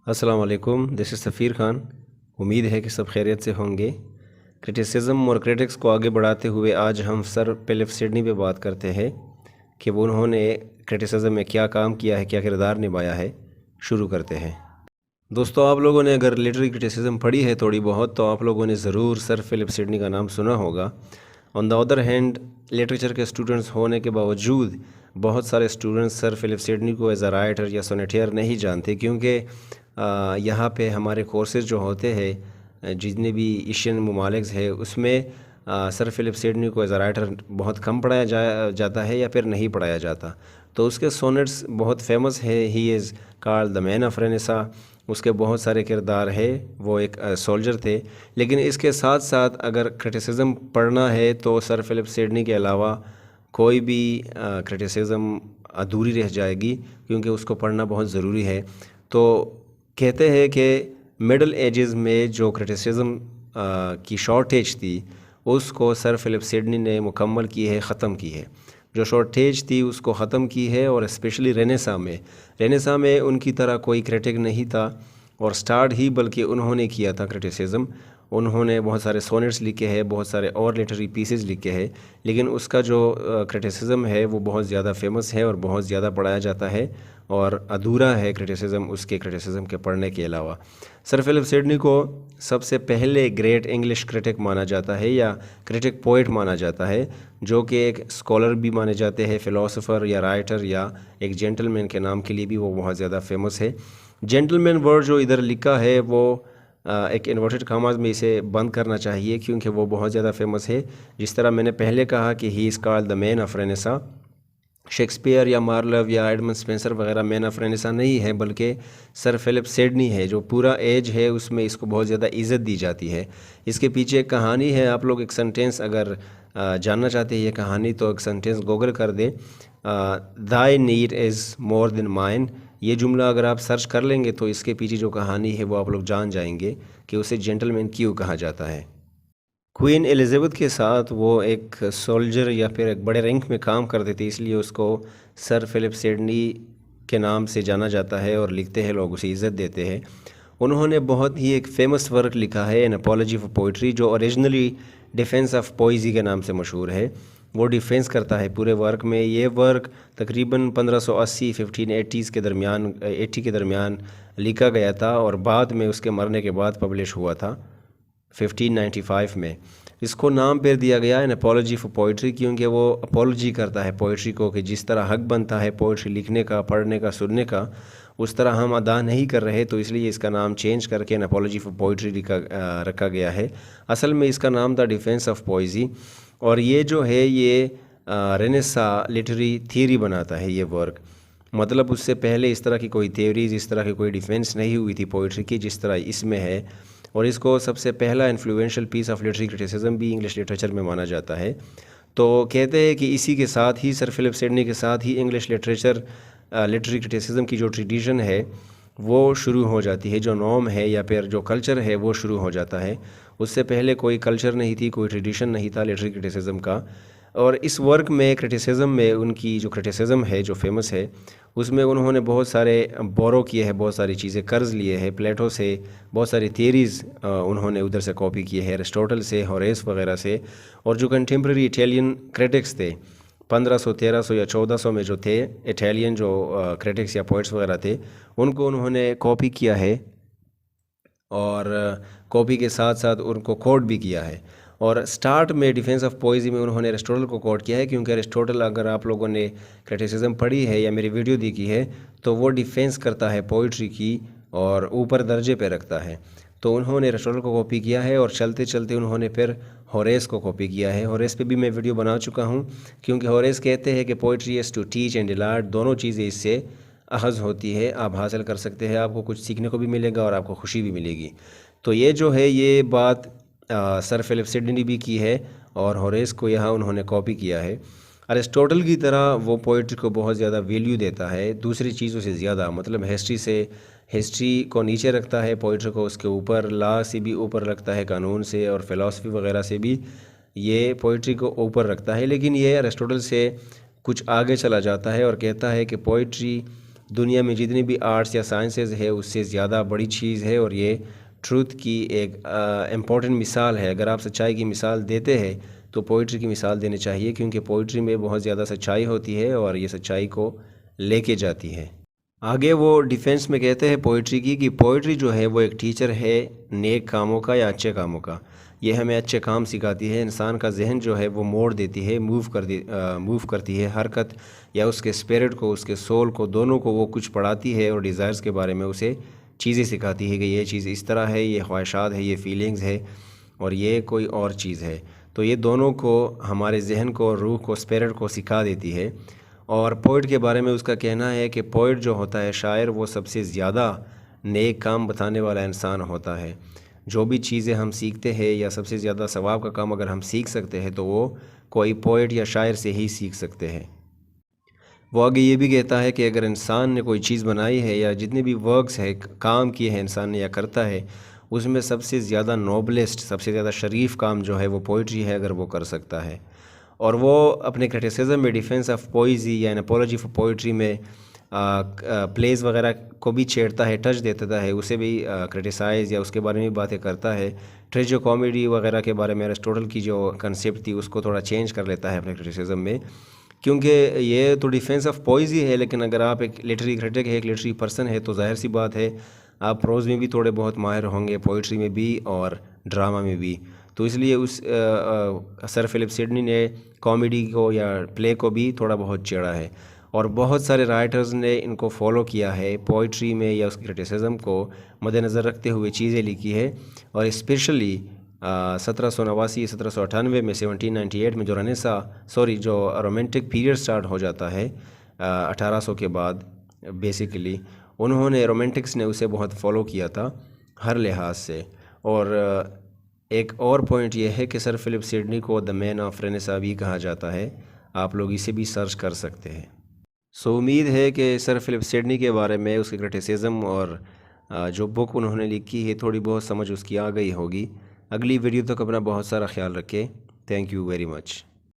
अस्सलाम वालेकुम, this is सफ़ीर ख़ान। उम्मीद है कि सब खैरियत से होंगे। क्रिटिसिज्म और क्रिटिक्स को आगे बढ़ाते हुए आज हम सर फिलिप सिडनी पे बात करते हैं कि वो उन्होंने क्रिटिसिज्म में क्या काम किया है, क्या किरदार निभाया है। शुरू करते हैं। दोस्तों, आप लोगों ने अगर लिटरेरी क्रिटिसिज्म पढ़ी है थोड़ी बहुत, तो आप लोगों ने ज़रूर सर फिलिप सिडनी का नाम सुना होगा। On the other hand, literature के स्टूडेंट्स होने के बावजूद बहुत सारे स्टूडेंट्स सर फिलिप सिडनी को एज अ राइटर या सोनेटियर नहीं जानते, क्योंकि यहाँ पे हमारे कोर्सेज़ जो होते हैं जितने भी एशियन ममालिक है उसमें सर फिलिप सिडनी को एज अ राइटर बहुत कम पढ़ाया जाता है या फिर नहीं पढ़ाया जाता। तो उसके सोनेट्स बहुत फेमस है। He is called the man of Renaissance. उसके बहुत सारे किरदार है। वो एक सोल्जर थे। लेकिन इसके साथ साथ अगर क्रिटिसिज्म पढ़ना है तो सर फिलिप सिडनी के अलावा कोई भी क्रिटिसिज्म अधूरी रह जाएगी, क्योंकि उसको पढ़ना बहुत ज़रूरी है। तो कहते हैं कि मिडल एजेस में जो क्रिटिसिज्म की शॉर्टेज थी उसको सर फिलिप सिडनी ने मुकम्मल की है, ख़त्म की है। जो शॉर्टेज थी उसको ख़त्म की है। और स्पेशली रेनेसा में उनकी तरह कोई क्रिटिक नहीं था, और स्टार्ट ही बल्कि उन्होंने किया था क्रिटिसिज्म। उन्होंने बहुत सारे सोनेट्स लिखे हैं, बहुत सारे और लिटरेरी पीसेस लिखे हैं, लेकिन उसका जो क्रिटिसिज्म है वो बहुत ज़्यादा फेमस है और बहुत ज़्यादा पढ़ाया जाता है, और अधूरा है क्रिटिसिज्म उसके क्रिटिसिज्म के पढ़ने के अलावा। सर फिलिप सिडनी को सबसे पहले ग्रेट इंग्लिश क्रिटिक माना जाता है या क्रिटिक पोइट माना जाता है, जो कि एक स्कॉलर भी माने जाते हैं, फ़िलासफ़र या राइटर या एक जेंटलमैन के नाम के लिए भी वो बहुत ज़्यादा फेमस है। जेंटलमैन वर्ड जो इधर लिखा है वो एक इन्वर्टेड कामाज में इसे बंद करना चाहिए, क्योंकि वो बहुत ज़्यादा फेमस है। जिस तरह मैंने पहले कहा कि he is called the man of Renaissance. Shakespeare या मार्लव या एडमंड स्पेंसर वगैरह मैन ऑफ रेनेसा नहीं है, बल्कि सर फिलिप सिडनी है। जो पूरा एज है उसमें इसको बहुत ज़्यादा इज़्ज़त दी जाती है। इसके पीछे एक कहानी है। आप लोग एक सेंटेंस अगर जानना चाहते हैं ये कहानी, तो एक सेंटेंस गूगल कर दें, thy need is more than mine. ये जुमला अगर आप सर्च कर लेंगे तो इसके पीछे जो कहानी है वो आप लोग जान जाएंगे कि उसे जेंटलमैन क्यों कहा जाता है। क्वीन एलिज़ाबेथ के साथ वो एक सोल्जर या फिर एक बड़े रैंक में काम करते थे, इसलिए उसको सर फिलिप सिडनी के नाम से जाना जाता है और लिखते हैं लोग, उसे इज़्ज़त देते हैं। उन्होंने बहुत ही एक फ़ेमस वर्क लिखा है, एन अपॉलजी फॉर पोइट्री, जो ओरिजिनली डिफेंस ऑफ पोइज़ी के नाम से मशहूर है। वो डिफेंस करता है पूरे वर्क में। ये वर्क तकरीबन 1580 1580s के दरमियान 80 के दरमियान लिखा गया था, और बाद में उसके मरने के बाद पब्लिश हुआ था 1595 में। इसको नाम पे दिया गया एन अपॉलजी फॉर पोइट्री, क्योंकि वो अपॉलजी करता है पोइट्री को कि जिस तरह हक बनता है पोइट्री लिखने का, पढ़ने का, सुनने का, उस तरह हम अदा नहीं कर रहे, तो इसलिए इसका नाम चेंज करके एन अपॉलजी फॉर पोइट्री रखा गया है। असल में इसका नाम था डिफेंस ऑफ पोइज़ी। और ये जो है ये रेनेसा लिटरेरी थियरी बनाता है ये वर्क। मतलब उससे पहले इस तरह की कोई थ्योरीज, इस तरह की कोई डिफेंस नहीं हुई थी पोइट्री की जिस तरह इसमें है। और इसको सबसे पहला influential piece of literary criticism भी इंग्लिश लिटरेचर में माना जाता है। तो कहते हैं कि इसी के साथ ही सर फिलिप सिडनी के साथ ही इंग्लिश लिटरेचर लिटरेरी क्रिटिसिज्म की जो ट्रेडिशन है वो शुरू हो जाती है, जो नॉर्म है या फिर जो कल्चर है वो शुरू हो जाता है। उससे पहले कोई कल्चर नहीं थी, कोई ट्रेडिशन नहीं था लिटरेरी क्रिटिसिज्म का। और इस वर्क में क्रिटिसिज्म में उनकी जो क्रिटिसिज्म है जो फेमस है, उसमें उन्होंने बहुत सारे बोरो किए हैं, बहुत सारी चीज़ें कर्ज लिए हैं प्लेटो से, बहुत सारी थियरीज़ उन्होंने उधर से कॉपी किए हैं, एरिस्टोटल से, होरेस वगैरह से। और जो कंटेम्प्रेरी इटालियन क्रिटिक्स थे 1500 1300 या 1400 में जो थे इटालियन जो क्रिटिक्स या पोइट्स वगैरह थे, उनको उन्होंने कॉपी किया है, और कॉपी के साथ साथ उनको कोट भी किया है। और स्टार्ट में डिफेंस ऑफ पोइज़ी में उन्होंने एरिस्टोटल को कोट किया है, क्योंकि एरिस्टोटल अगर आप लोगों ने क्रिटिसिज्म पढ़ी है या मेरी वीडियो देखी है तो वो डिफेंस करता है पोइट्री की और ऊपर दर्जे पे रखता है। तो उन्होंने एरिस्टोटल को कॉपी किया है, और चलते चलते उन्होंने फिर होरेस को कॉपी किया है। होरेस पे भी मैं वीडियो बना चुका हूँ, क्योंकि होरेस कहते हैं कि poetry is to teach and delight, दोनों चीज़ें इससे अखज़ होती है, आप हासिल कर सकते हैं, आपको कुछ सीखने को भी मिलेगा और आपको खुशी भी मिलेगी। तो ये जो है ये बात सर फिलिप सिडनी ने भी की है, और होरेस को यहाँ उन्होंने कॉपी किया है। अरिस्टोटल की तरह वो पोइट्री को बहुत ज़्यादा वैल्यू देता है दूसरी चीज़ों से ज़्यादा, मतलब हिस्ट्री को नीचे रखता है, पोइट्री को उसके ऊपर, लॉ से भी ऊपर रखता है, कानून से और फ़िलासफ़ी वगैरह से भी ये पोइट्री को ऊपर रखता है। लेकिन ये अरिस्टोटल से कुछ आगे चला जाता है और कहता है कि पोइट्री دنیا میں جتنی بھی آرٹس یا سائنسز ہے اس سے زیادہ بڑی چیز ہے، اور یہ ٹروتھ کی ایک امپورٹنٹ مثال ہے۔ اگر آپ سچائی کی مثال دیتے ہیں تو پوئٹری کی مثال دینی چاہیے، کیونکہ پوئٹری میں بہت زیادہ سچائی ہوتی ہے اور یہ سچائی کو لے کے جاتی ہے۔ آگے وہ ڈیفینس میں کہتے ہیں پوئٹری کی کہ پوئٹری جو ہے وہ ایک ٹیچر ہے نیک کاموں کا یا اچھے کاموں کا۔ یہ ہمیں اچھے کام سکھاتی ہے، انسان کا ذہن جو ہے وہ موڑ دیتی ہے، موو کرتی ہے، حرکت یا اس کے اسپرٹ کو، اس کے سول کو، دونوں کو وہ کچھ پڑھاتی ہے، اور ڈیزائرز کے بارے میں اسے چیزیں سکھاتی ہے کہ یہ چیز اس طرح ہے، یہ خواہشات ہے، یہ فیلنگز ہے، اور یہ کوئی اور چیز ہے۔ تو یہ دونوں کو ہمارے ذہن کو، روح کو، اسپرٹ کو سکھا دیتی ہے۔ اور پوئٹ کے بارے میں اس کا کہنا ہے کہ پوئٹ جو ہوتا ہے، شاعر، وہ سب سے زیادہ نیک کام بتانے والا انسان ہوتا ہے۔ جو بھی چیزیں ہم سیکھتے ہیں یا سب سے زیادہ ثواب کا کام اگر ہم سیکھ سکتے ہیں تو وہ کوئی پوئٹ یا شاعر سے ہی سیکھ سکتے ہیں۔ وہ آگے یہ بھی کہتا ہے کہ اگر انسان نے کوئی چیز بنائی ہے یا جتنے بھی ورکس ہے، کام کیے ہیں انسان نے یا کرتا ہے، اس میں سب سے زیادہ نوبلسٹ، سب سے زیادہ شریف کام جو ہے وہ پوئٹری ہے، اگر وہ کر سکتا ہے۔ اور وہ اپنے کرٹیسزم میں ڈیفینس آف پوئزی یا اپولوجی فار پوئٹری میں پلیز وغیرہ کو بھی چھیڑتا ہے، ٹچ دیتا ہے، اسے بھی کرٹیسائز یا اس کے بارے میں بھی باتیں کرتا ہے۔ ٹریجو کامیڈی وغیرہ کے بارے میں ایرسٹوٹل کی جو کنسیپٹ تھی اس کو تھوڑا چینج کر لیتا ہے اپنے کرٹیسزم میں، کیونکہ یہ تو ڈیفینس آف پوئزی ہے، لیکن اگر آپ ایک لٹری کرٹک ہے، ایک لٹری پرسن ہے، تو ظاہر سی بات ہے آپ پروز میں بھی تھوڑے بہت ماہر ہوں گے، پوئٹری میں بھی اور ڈرامہ میں بھی۔ تو اس لیے اس سر فلپ سڈنی نے کامیڈی کو یا پلے کو بھی تھوڑا بہت چھیڑا ہے، اور بہت سارے رائٹرز نے ان کو فالو کیا ہے، پوئٹری میں یا اس کی کرٹیسزم کو مد نظر رکھتے ہوئے چیزیں لکھی ہے۔ اور اسپیشلی 1789 1798 میں 1798 میں جو رومانٹک پیریڈ سٹارٹ ہو جاتا ہے 1800 کے بعد، بیسیکلی انہوں نے رومانٹکس نے اسے بہت فالو کیا تھا ہر لحاظ سے۔ اور ایک اور پوائنٹ یہ ہے کہ سر فلپ سڈنی کو دا مین آف رینیسا بھی کہا جاتا ہے، آپ لوگ اسے بھی سرچ کر سکتے ہیں۔ سو امید ہے کہ سر فلپ سڈنی کے بارے میں، اس کے کرٹیسزم اور جو بک انہوں نے لکھی ہے، تھوڑی بہت سمجھ اس کی آ گئی ہوگی۔ اگلی ویڈیو تک اپنا بہت سارا خیال رکھیں۔ Thank you very much.